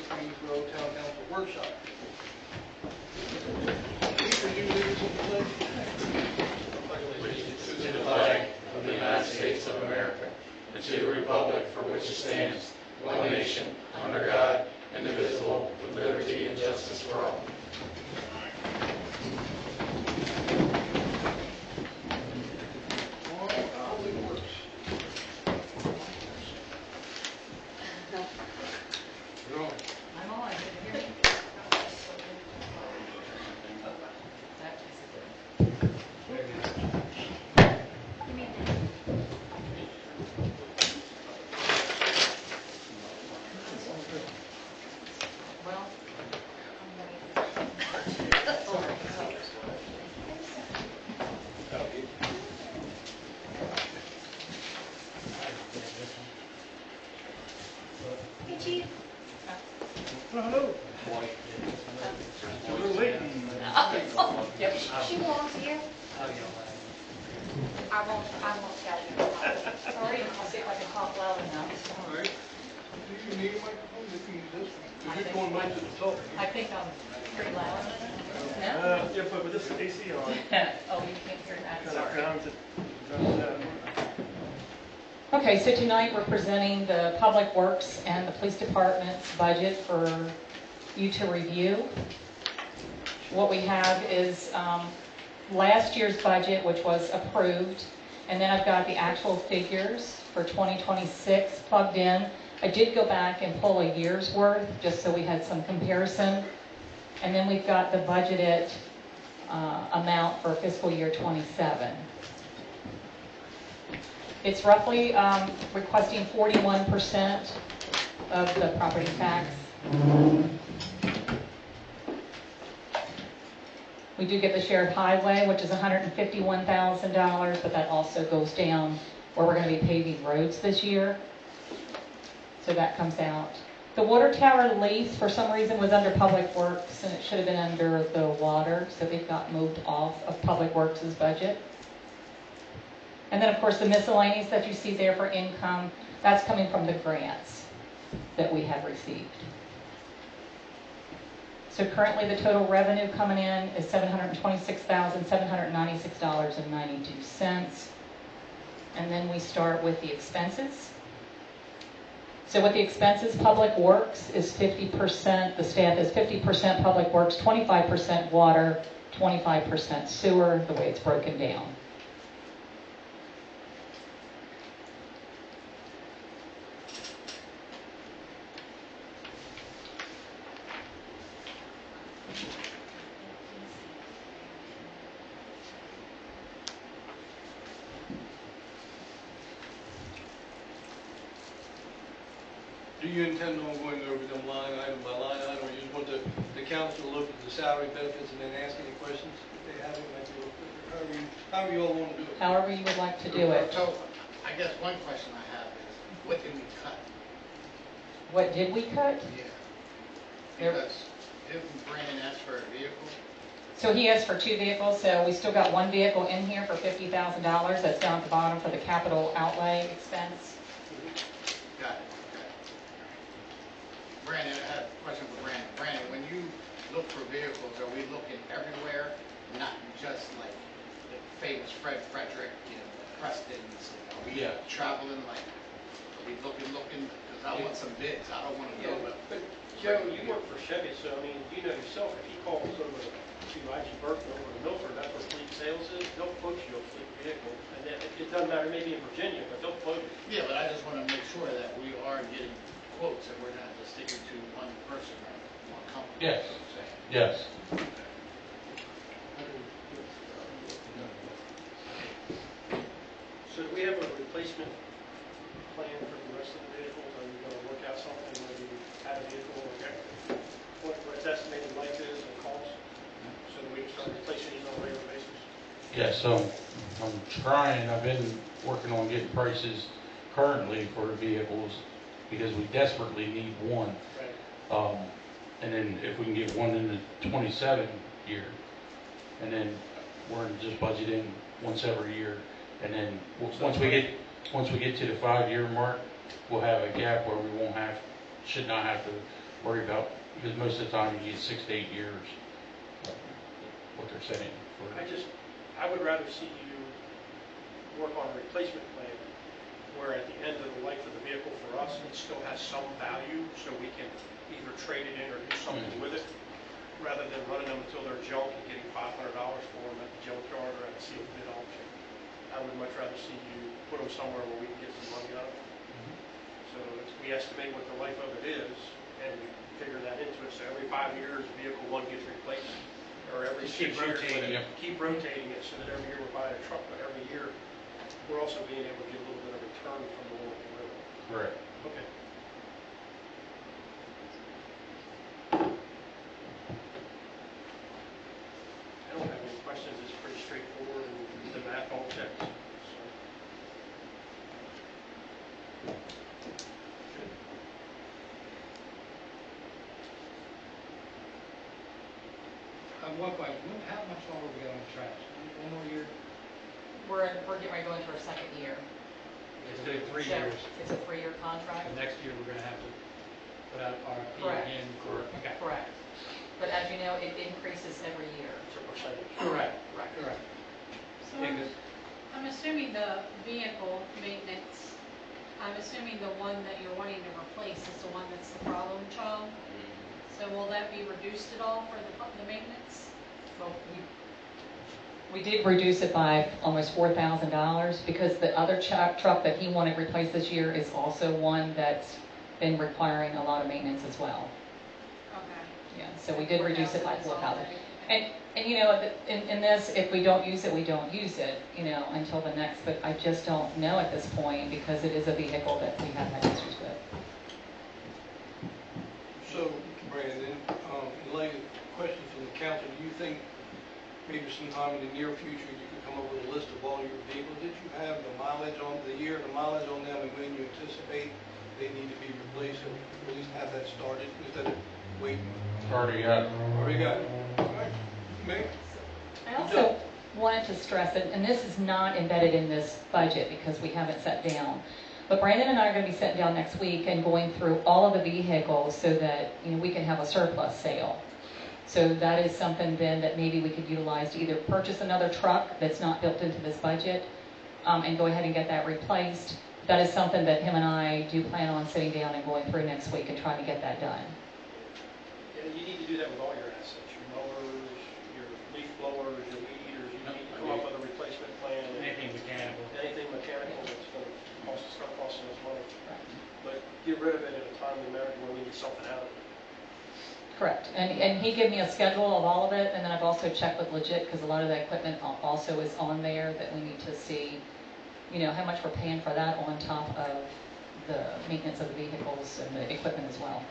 Greensboro Town Council Workshop. Can you lead us in the pledge? Allegiance to the flag of the United States of America, and to the republic for which it stands, one nation, under God, indivisible, with liberty and justice for all. Public Works. You're on. I'm on. Can you hear me? That is good. Well, Hey, Chief. Hello. You're late. yep. She belongs to you. I won't tell you. Sorry, I'll see if I can talk loud enough. All right. Do you need a microphone? You can use this one. You're going right to the top. I think I'm pretty loud. No? Yeah, but with this AC on, Oh, you can't hear that, kind of sorry. grounds it. Okay, so tonight we're presenting the Public Works and the Police Department's budget for you to review. What we have is last year's budget, which was approved, and then I've got the actual figures for 2026 plugged in. I did go back and pull a year's worth, just so we had some comparison. And then we've got the budgeted amount for fiscal year 27. It's roughly requesting 41% of the property tax. We do get the shared highway, which is $151,000, but that also goes down where we're going to be paving roads this year. So that comes out. The water tower lease, for some reason, was under Public Works, and it should have been under the water, so they've got moved off of Public Works' budget. And then, of course, the miscellaneous that you see there for income, that's coming from the grants that we have received. So currently the total revenue coming in is $726,796.92. And then we start with the expenses. So with the expenses, Public Works is 50%, the staff is 50% Public Works, 25% water, 25% sewer, the way it's broken down. Do you intend on going over them line item by line item, or you just want the council to look at the salary benefits and then ask any questions if they have it? However you all want to do it. However you would like to do it. So, I guess one question I have is, what did we cut? What did we cut? Yeah. There- Because didn't Brandon ask for a vehicle? So he asked for 2 vehicles, so we still got 1 vehicle in here for $50,000. That's down at the bottom for the capital outlay expense. Got it, okay. Brandon, I have a question for Brandon. Brandon, when you look for vehicles, are we looking everywhere, not just like the famous Frederick, Preston's? Are we traveling like, are we looking, because I want some bids, I don't want to go with. But Joe, you work for Chevy, so I mean, you know yourself, if he calls over to I.G. Burton over to Milford, that's where fleet sales is, they'll quote you a fleet vehicle. And then it doesn't matter, maybe in Virginia, but they'll quote you. Yeah, but I just want to make sure that we are getting quotes and we're not just sticking to one person or one company. Yes. You know what I'm saying? Yes. So do we have a replacement plan for the rest of the vehicles? Are we going to work out something where we have a vehicle or what its estimated life is and cost, so that we can start replacing these on a regular basis? Yeah, so I'm trying, I've been working on getting prices currently for vehicles because we desperately need one. Right. And then if we can get one in the 27 year, and then we're just budgeting once every year. And then once we get to the 5-year mark, we'll have a gap where we should not have to worry about, because most of the time you get 6 to 8 years, what they're saying for. I would rather see you work on a replacement plan where at the end of the life of the vehicle for us, it still has some value, so we can either trade it in or do something with it, rather than running them until they're junk and getting $500 for them at the junkyard or at a sealed bid auction. I would much rather see you put them somewhere where we can get some money out of them. So we estimate what the life of it is, and we figure that into it. So every 5 years, vehicle 1 gets replaced, or every Just 6 keep years, rotating it. keep rotating it, so that every year we're buying a truck, but every year we're also being able to get a little bit of return from the one we're rid of. Correct. Okay. I don't have any questions. It's pretty straightforward, and the math all checks. So. One question, how much longer we got on the trash? One more year? We're getting ready to go into our second year. It's been 3 So years. It's a 3-year contract? And next year, we're gonna have to put out RFP Correct. again for, okay. Correct. But as you know, it increases every year. It's a percentage. Correct, Correct. correct. So Yeah, 'cause I'm assuming the vehicle maintenance, I'm assuming the one that you're wanting to replace is the one that's the problem child. So will that be reduced at all for the maintenance? Well, we did reduce it by almost $4,000 because the other truck that he wanted replaced this year is also one that's been requiring a lot of maintenance as well. Okay. Yeah, so we did reduce it by 4,000 is $4,000. already- And you know, in this, if we don't use it, we don't use it, you know, until the next, but I just don't know at this point because it is a vehicle that we have had issues with. So, Brandon, in light of questions from the council, do you think maybe sometime in the near future you could come up with a list of all your vehicles that you have, the mileage on the year, the mileage on them, and when you anticipate they need to be replaced, or at least have that started instead of waiting? Already got. Already got it. All right. Mayor? I also wanted to stress that, and this is not embedded in this budget because we haven't sat down, but Brandon and I are going to be sitting down next week and going through all of the vehicles so that, you know, we can have a surplus sale. So that is something then that maybe we could utilize to either purchase another truck that's not built into this budget and go ahead and get that replaced. That is something that him and I do plan on sitting down and going through next week and trying to get that done. Yeah, you need to do that with all your assets, your mowers, your leaf blowers, your weed eaters. You need to come up with a replacement plan. anything mechanical. Anything mechanical that's going to start costing us money. But get rid of it in a timely manner when we get something out of it. Correct. And he gave me a schedule of all of it, and then I've also checked with Legit because a lot of that equipment also is on there that we need to see, you know, how much we're paying for that on top of the maintenance of the vehicles and the equipment as well.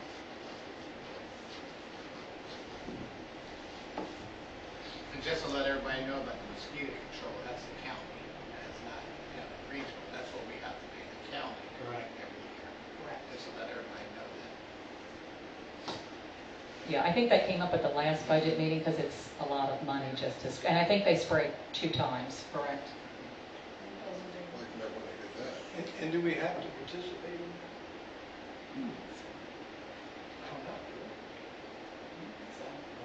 And just to let everybody know about the mosquito control, that's the county. That's not, you know, regional. That's what we have to pay the county Correct. every year. Correct. Just to let everybody know that. Yeah, I think that came up at the last budget meeting because it's a lot of money just to, and I think they sprayed 2 times, correct? And do we have to participate in that? I don't know.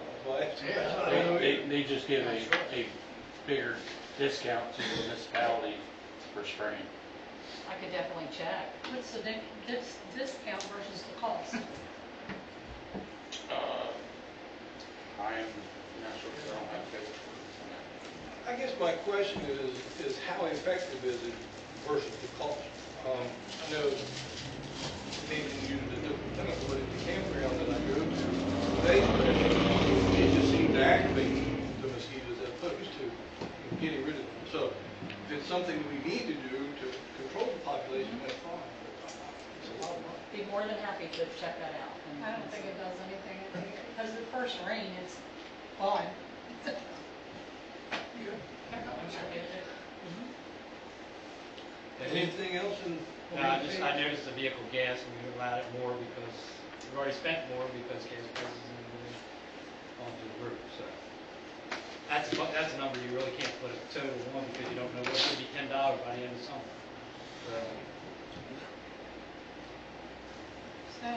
That's why I asked. They just give a bigger discount to the municipality for spraying. I could definitely check. What's the discount versus the cost? I am not sure because I don't have paperwork on that. I guess my question is how effective is it versus the cost? I know Nathan used a different thing, but at the campground that I go to, they just seem to activate the mosquitoes as opposed to getting rid of them. So if it's something we need to do to control the population, that's fine. But it's a lot of money. Be more than happy to check that out. I don't think it does anything, because the first rain, it's gone. Anything else in? I noticed the vehicle gas, and we allowed it more because we've already spent more because gas prices and everything on to the roof, so. That's a number you really can't put a total on because you don't know what could be $10 by the end of summer. So, So,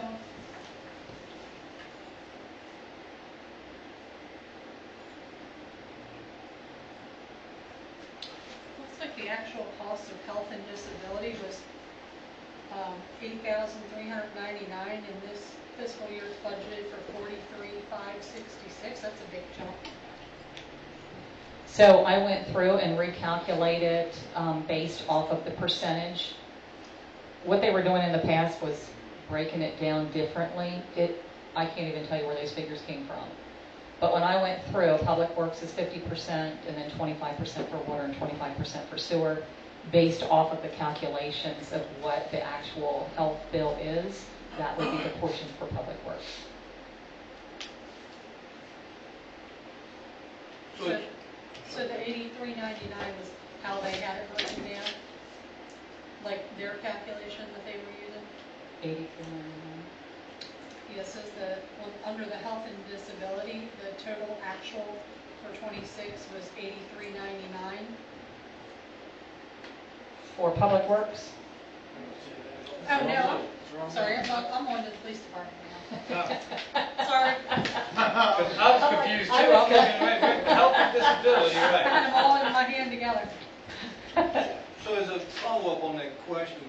actual cost of health and disability was $8,399, and this fiscal year's budgeted for $43,566. That's a big jump. So I went through and recalculated based off of the percentage. What they were doing in the past was breaking it down differently. I can't even tell you where those figures came from. But when I went through, Public Works is 50% and then 25% for water and 25% for sewer, based off of the calculations of what the actual health bill is, that would be the portion for Public Works. So the $83.99 was how they had it broken down? Like their calculation that they were using? 83.99. Yes, says under the health and disability, the total actual for 26 was $83.99. For Public Works? Oh, no, sorry, I'm on to the police department now. Sorry, I was confused too. I'm thinking, wait, health and disability, I right? had them all in my hand together. So as a follow-up on that question,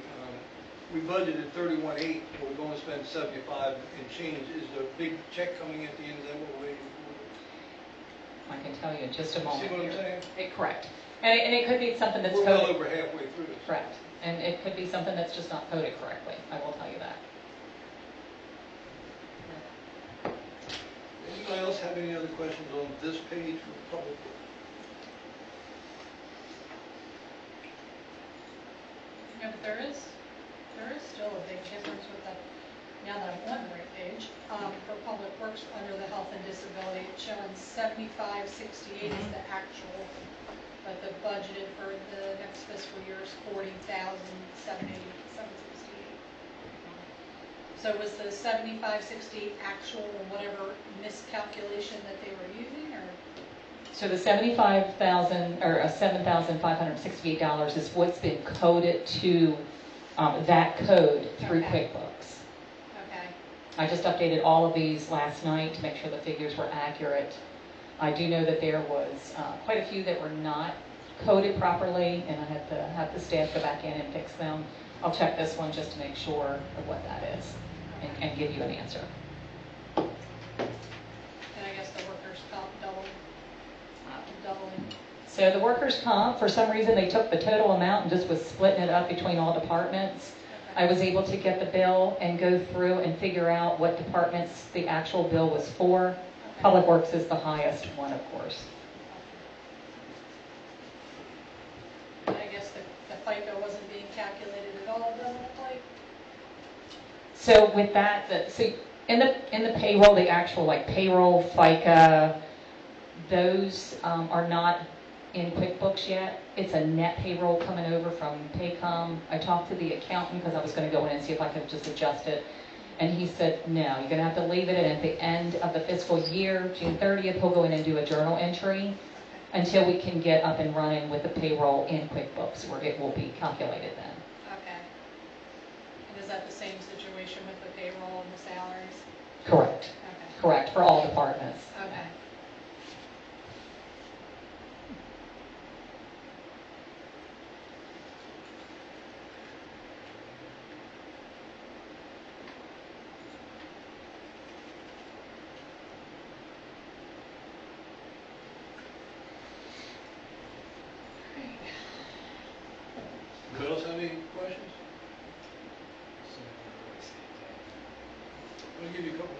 we budgeted 31.8, but we're going to spend 75 and change. Is there a big check coming at the end? Is that what we're waiting for? I can tell you in just a moment. See what I'm here. saying? Correct. And it could be something that's We're well coded. over halfway through this. Correct. And it could be something that's just not coded correctly. I will tell you that. Anybody else have any other questions on this page for Public Works? Yeah, but there is still a big difference with the, now that I'm on the right page, for Public Works under the health and disability, it's showing 7568 is the actual, but the budgeted for the next fiscal year is 40,768. So was the 7568 actual or whatever miscalculation that they were using, or? So the $75,000 or $7,568 is what's been coded to that code through Okay. QuickBooks. Okay. I just updated all of these last night to make sure the figures were accurate. I do know that there was quite a few that were not coded properly, and I had to have the staff go back in and fix them. I'll check this one just to make sure of what that is and give you an answer. And I guess the workers' comp doubling. So the workers' comp, for some reason, they took the total amount and just was splitting it up between all departments. I was able to get the bill and go through and figure out what departments the actual bill was for. Okay. Public Works is the highest one, of course. And I guess the FICA wasn't being calculated at all, it doesn't look like? So with that, in the payroll, the actual like payroll, FICA, those are not in QuickBooks yet. It's a net payroll coming over from Paycom. I talked to the accountant because I was going to go in and see if I could just adjust it. And he said, no, you're going to have to leave it. And at the end of the fiscal year, June 30th, he'll go in and do a journal entry until we can get up and running with the payroll in QuickBooks, where it will be calculated then. Okay. And is that the same situation with the payroll and the salaries? Correct. Okay. Correct, for all departments. Okay. Anybody else have any questions? I'll give you a couple more.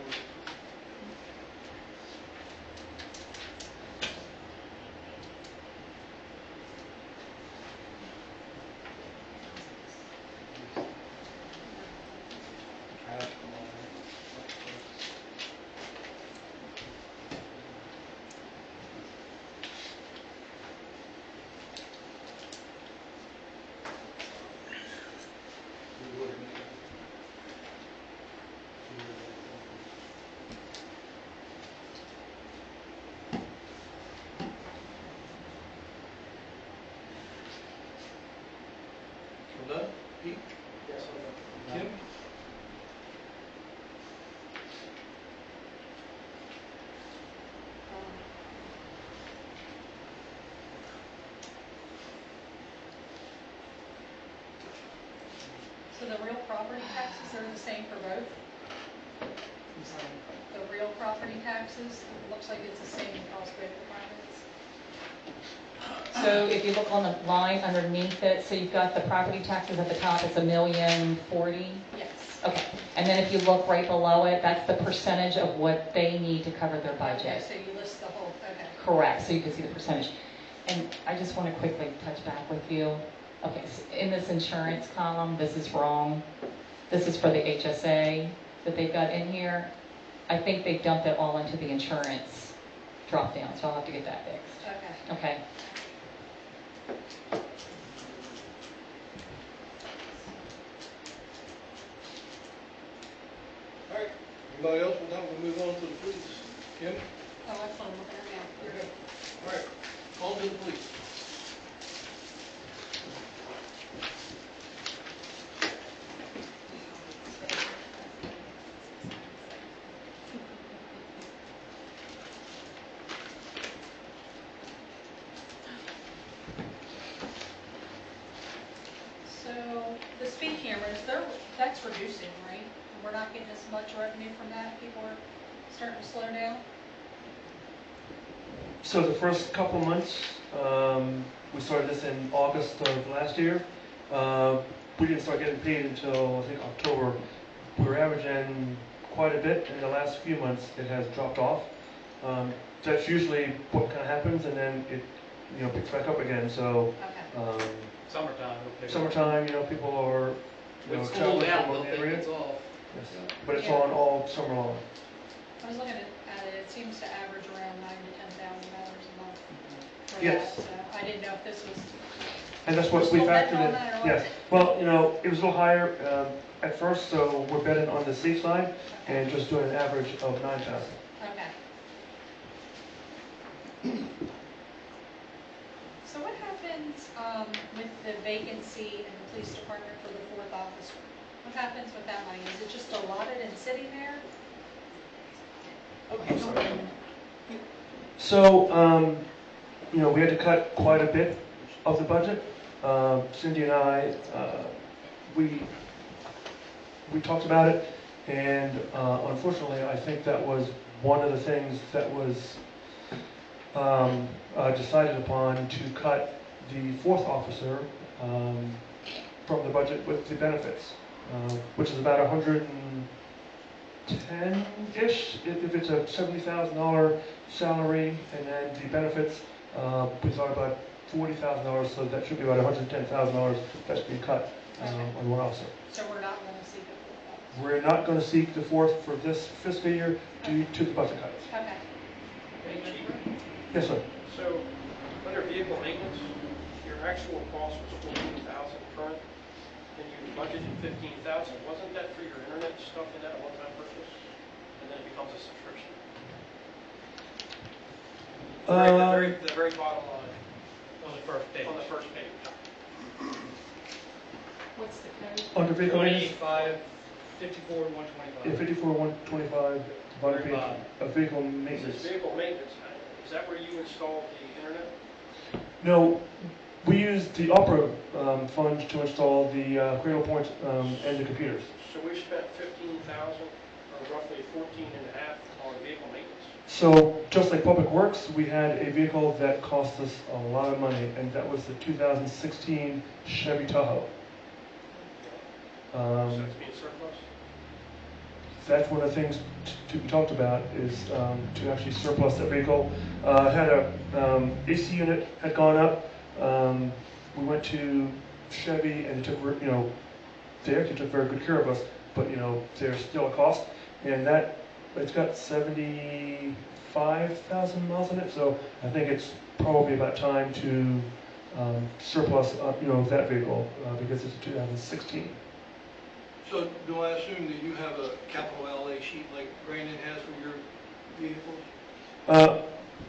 So the real property taxes are the same for both? I'm sorry. The real property taxes, it looks like it's the same across both departments. So if you look on the line underneath it, so you've got the property taxes at the top, it's $1,040,000. Yes. Okay, and then if you look right below it, that's the percentage of what they need to cover their Okay, budget. so you list the whole, okay. Correct, so you can see the percentage. And I just want to quickly touch back with you. Okay, so in this insurance column, this is wrong. This is for the HSA that they've got in here. I think they dumped it all into the insurance drop down, so I'll have to get that fixed. Okay. Okay. All right, anybody else? Well, now we'll move on to the police. Kim? Oh, that's what I'm looking at now. You're good. All right, on to the police. So the speed cameras, that's reducing, right? We're not getting as much revenue from that? People are starting to slow down? So the first couple months, we started this in August of last year. We didn't start getting paid until, I think, October. We were averaging quite a bit. In the last few months, it has dropped off. That's usually what kind of happens, and then it, picks back up again. So, Okay. Summertime. it'll pick up. summertime, people are, When it's traveling cooled out, from they'll one think area. it's off. Yes. But it's on all summer long. I was looking at it, it seems to average around $9,000 to $10,000 a month. For Yes. that, so I didn't know if this was, And that's what we Still betting factored on in. that, or what? Yes. Well, it was a little higher at first, so we're betting on the safe side and just doing an average of 9,000. okay. So what happens with the vacancy in the police department for the fourth officer? What happens with that money? Is it just allotted and sitting there? I'm sorry. So, we had to cut quite a bit of the budget. Cindy and I, we talked about it, and unfortunately, I think that was one of the things that was decided upon to cut the fourth officer from the budget with the benefits, which is about 110-ish if it's a $70,000 salary, and then the benefits, we thought about $40,000, so that should be about $110,000 that's being cut on one officer. So we're not going to see the fourth officer? We're not going to seek the fourth for this fiscal year due to the budget cuts. Okay. Hey, Chief, Yes, sir. so under vehicle maintenance, your actual cost was 14,000 current, and you budgeted 15,000. Wasn't that for your internet stuff in that one-time purchase? And then it becomes a subscription? The very bottom line, On the first page. on the first page. What's the code? Under vehicle maintenance, 25, 54, 125. yeah, 54,125, Very page bottom. of vehicle This is maintenance. vehicle maintenance. Is that where you installed the internet? No, we used the opera fund to install the Cradle Point and the computers. So we spent 15,000, or roughly 14 and a half on vehicle maintenance. So just like Public Works, we had a vehicle that cost us a lot of money, and that was the 2016 Chevy Tahoe. So it's being surplus? That's one of the things to be talked about is to actually surplus that vehicle. Had a AC unit had gone up. We went to Chevy and they took they actually took very good care of us, but there's still a cost, and that it's got 75,000 miles on it. So I think it's probably about time to surplus that vehicle because it's a 2016. So do I assume that you have a capital outlay sheet like Brandon has for your vehicles?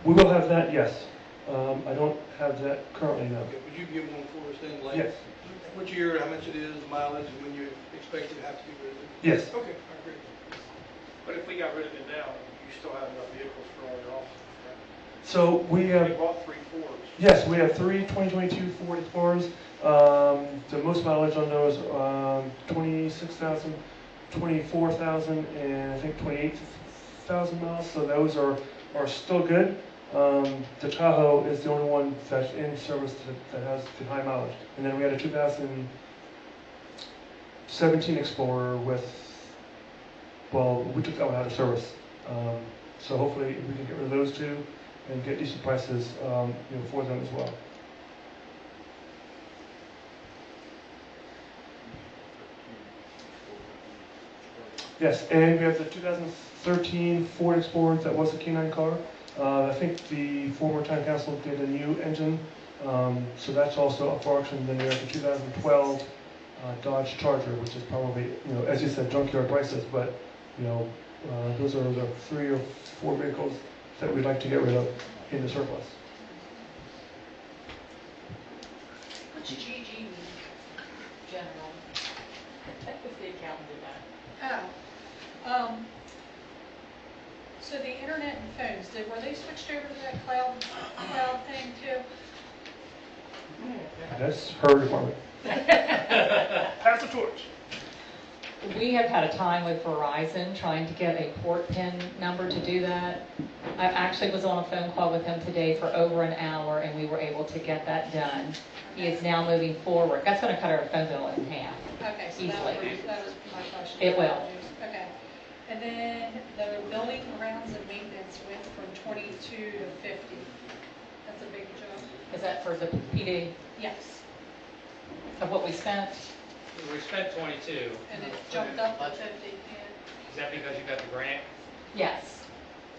We will have that, yes. I don't have that currently, no. Okay, would you give one for us then, like Yes. which year, how much it is, the mileage, and when you expect it to have to be rid of it? Yes. Okay, all right, great. But if we got rid of it now, you still have enough vehicles for all your officers, right? So we You have, bought 3 Fords. yes, we have 3 2022 Ford Explorers. The most mileage on those, 26,000, 24,000, and I think 28,000 miles. So those are still good. The Tahoe is the only one that's in service that has the high mileage. And then we had a 2017 Explorer with, well, we took that one out of service. So hopefully we can get rid of those two and get decent prices, for them as well. Yes, and we have the 2013 Ford Explorer that was a K9 car. I think the former town council did a new engine, so that's also up for auction. Then we have the 2012 Dodge Charger, which is probably, as you said, junkyard prices, but, those are the 3 or 4 vehicles that we'd like to get rid of in the surplus. What's GG mean? General. That was the accountant did that. Oh. So the internet and phones, were they switched over to that cloud thing too? That's her department. Pass the torch. We have had a time with Verizon trying to get a port pin number to do that. I actually was on a phone call with him today for over an hour, and we were able to get that done. He is now moving forward. That's going to cut our phone bill in half. Okay, so Easily. that was my question. It will. Okay. And then the building grounds and maintenance went from 22 to 50. That's a big jump. Is that for the PD Yes. of what we spent? We spent 22. And it jumped up to 50, yeah. Is that because you got the grant? Yes.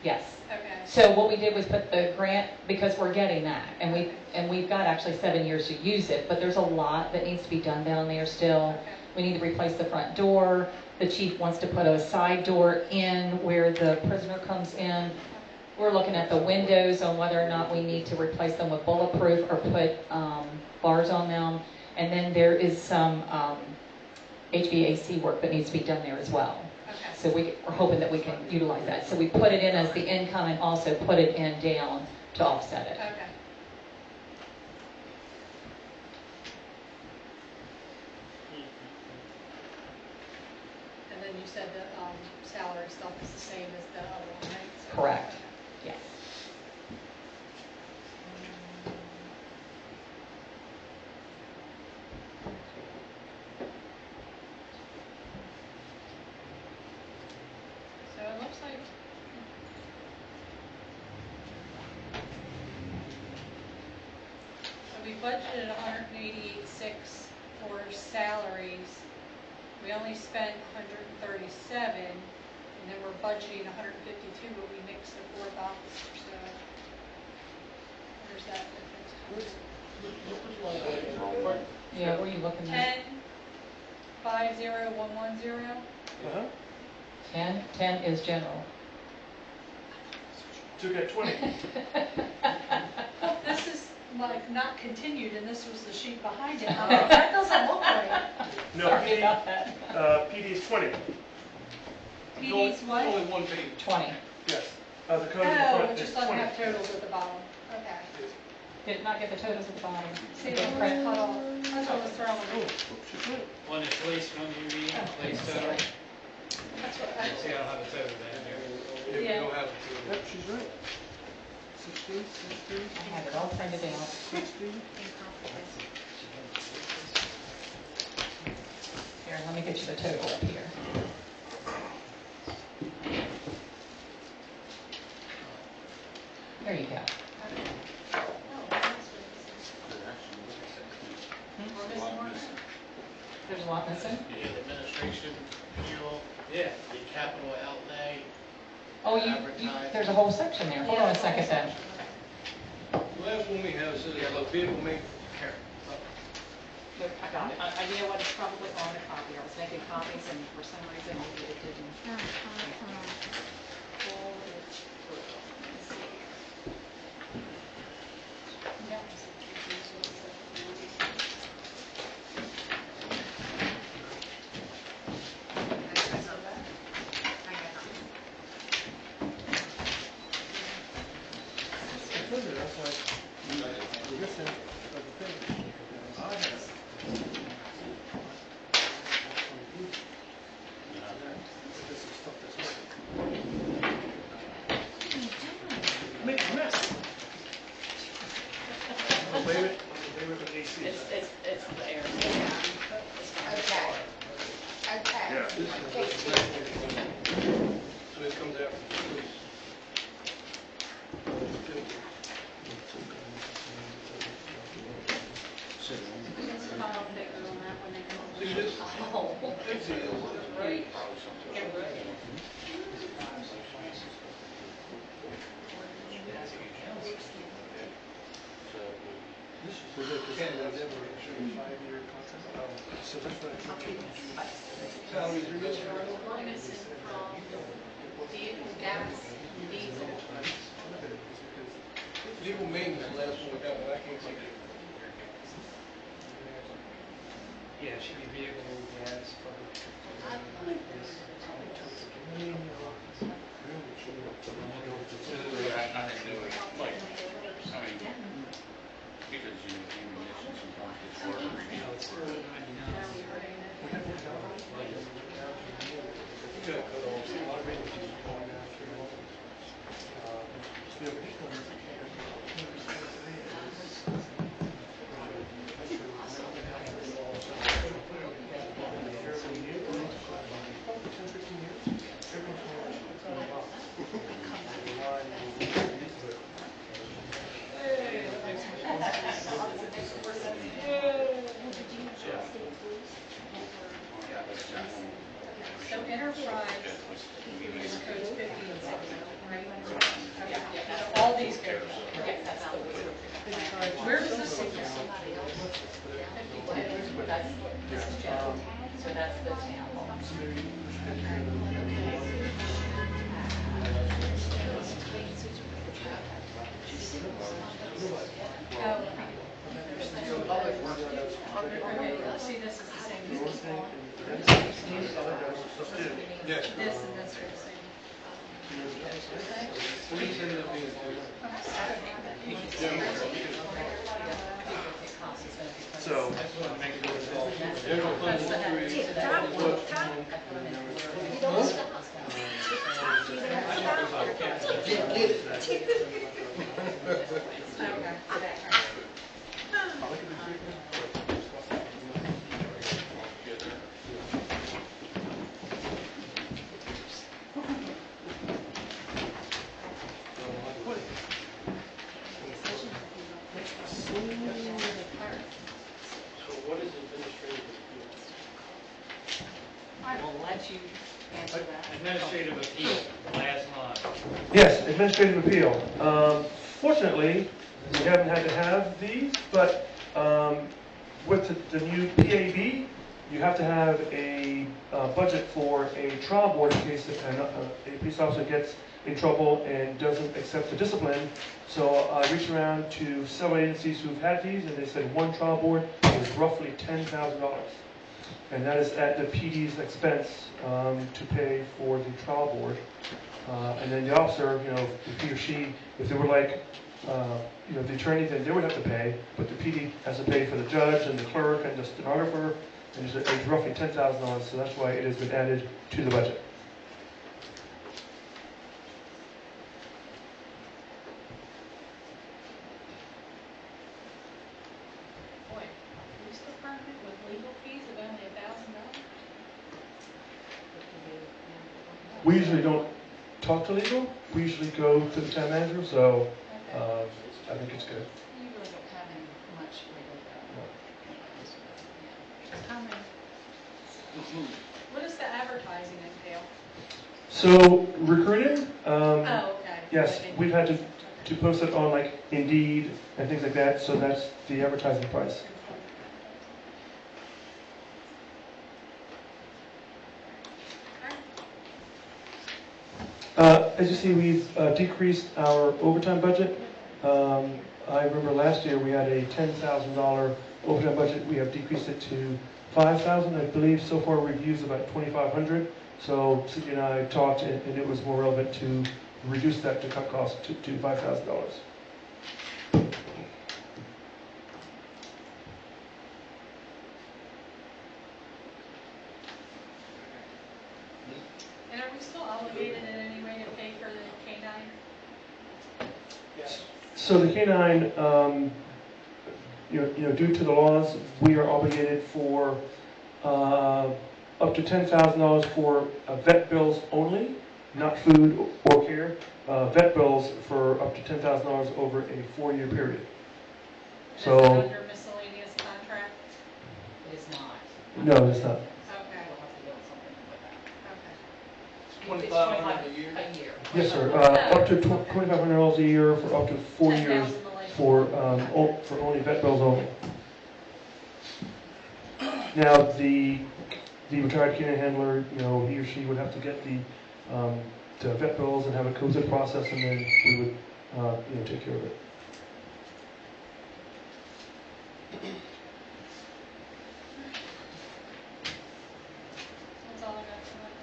Yes. Okay. So what we did was put the grant, because we're getting that, and we've got actually 7 years to use it, but there's a lot that needs to be done down there still. Okay. We need to replace the front door. The chief wants to put a side door in where the prisoner comes in. We're looking at the windows on whether or not we need to replace them with bulletproof or put bars on them. And then there is some HVAC work that needs to be done there as well. Okay. So we're hoping that we can utilize that. So we put it in as the income and also put it in down to offset it. Okay. And then you said the salary stuff is the same as the other one, right? So- Correct. Yes. So it looks like so we budgeted 188.6 for salaries. We only spent 137, and then we're budgeting 152, but we mixed the 4th officer, so where's that difference? Yeah, where are you looking at? 10,50110. 10 is general. Took at 20. Well, this is like not continued, and this was the sheet behind it. I'm like, that doesn't look right. No, Sorry about that. PD is 20. PD's what? Only one page. 20. Yes. The code in Oh, front it is just doesn't 20. have totals at the bottom. Okay. Did it not get the totals at the bottom? See, Didn't it print? cut off. That's what was throwing me. On the police, when you read the police total, That's what I, see, I don't have a total down here. Yeah, we Yeah. don't have to. Yep, she's right. 16, 16, I have it all printed out. 16. Here, let me get you the total up here. There you go. we're missing one. There's a lot missing. The administration, fuel, Yeah. the capital outlay. Oh, there's a whole section there. Hold on a second then. The last one we have says vehicle maintenance. Look, I got it. You know what, it's probably on the copy. I was making copies and for some reason maybe it didn't. Pull it through. Let me see. This is the recommended. So it comes out from the police. I'll figure on that when they come. See, this, this is, right? Salaries are good. We're missing from vehicle gas, diesel. Vehicle maintenance, the last one we got, but I can't see it. Yeah, it should be vehicle, gas, I think they would, like, I mean, because, you know, ammunition sometimes gets harder. it's $4.99. You gotta cut off a lot of it. So enterprise is codes 50 and 60, right? Okay. All these go down. Yes, that's the one. Where does this go? That's, this is general, so that's the town hall. Okay, see, this is the same as this one. Yes. This and this are the same. Police ended up being. So, General fund That's the head. 1, 3. You don't stop. So what is administrative appeal? I will let you answer that. Administrative appeal, last line. yes, administrative appeal. Fortunately, we haven't had to have these, but with the new PAB, you have to have a budget for a trial board in case a police officer gets in trouble and doesn't accept the discipline. So I reached around to several agencies who've had these, and they said one trial board is roughly $10,000. And that is at the PD's expense to pay for the trial board. And then the officer, you know, if he or she, if they were like, you know, the attorney, then they would have to pay, but the PD has to pay for the judge and the clerk and the stenographer, and it's roughly $10,000, so that's why it has been added to the budget. Boy, police department with legal fees of only $1,000? We usually don't talk to legal, we usually go to the town manager, so I think it's good. You really don't have any much legal How many? What does the advertising entail? So recruiting, Oh, okay. yes, we've had to post it on like Indeed and things like that, so that's the advertising price. As you see, we've decreased our overtime budget. I remember last year we had a $10,000 overtime budget. We have decreased it to $5,000. I believe so far we've used about $2,500. So Cindy and I talked, and it was more relevant to reduce that to cut costs to $5,000. And are we still obligated in any way to pay for the K-9? Yes. So the K-9, due to the laws, we are obligated for up to $10,000 for vet bills only, not food or care. Vet bills for up to $10,000 over a 4-year period. Is it So, under miscellaneous contract? It is not. no, it's not. Okay, We'll have to build something with that. okay. It's $2,500 a year? A year. Yes, sir. Up to $2,500 a year for up to 4 years 10,000 the life. for only vet bills only. Now, the retired canine handler, he or she would have to get the vet bills and have it go through the process, and then we would, take care of it. That's all I got for that.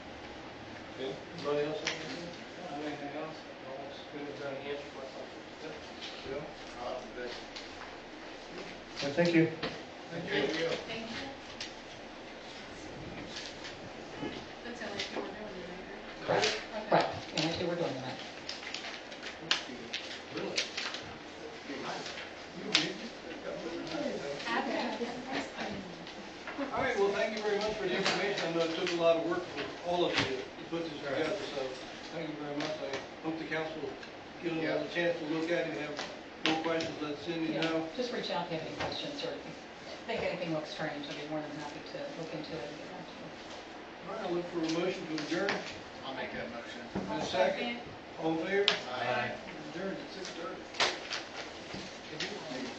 Okay, anybody else have anything? Anything else? All's good as any answer for myself. Yeah? Good. Thank you. Thank Thank you. you. Thank you. That's the only thing we're doing tonight, right? Right, Okay. and I think we're doing that. Really? All right, well, thank you very much for the information. I know it took a lot of work for all of you to put this together, so thank you very much. I hope the council will get another chance to look at it and have more questions. Let Cindy Yeah, know. just reach out if you have any questions, or if you think anything looks strange, I'd be more than happy to look into it and get back to you. All right, I'll look for a motion to adjourn. I'll make that motion. And a second. All in favor? Aye. Adjourned at 6:30.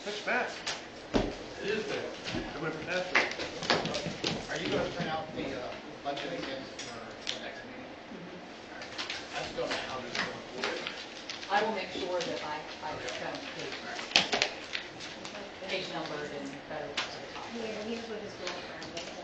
That's fast. It is there. I went for that. Are you gonna print out the budget again for the next meeting? I just don't know how this is going forward. I will make sure that I kind of page numbered and better to the top. Here, here's what his girlfriend was.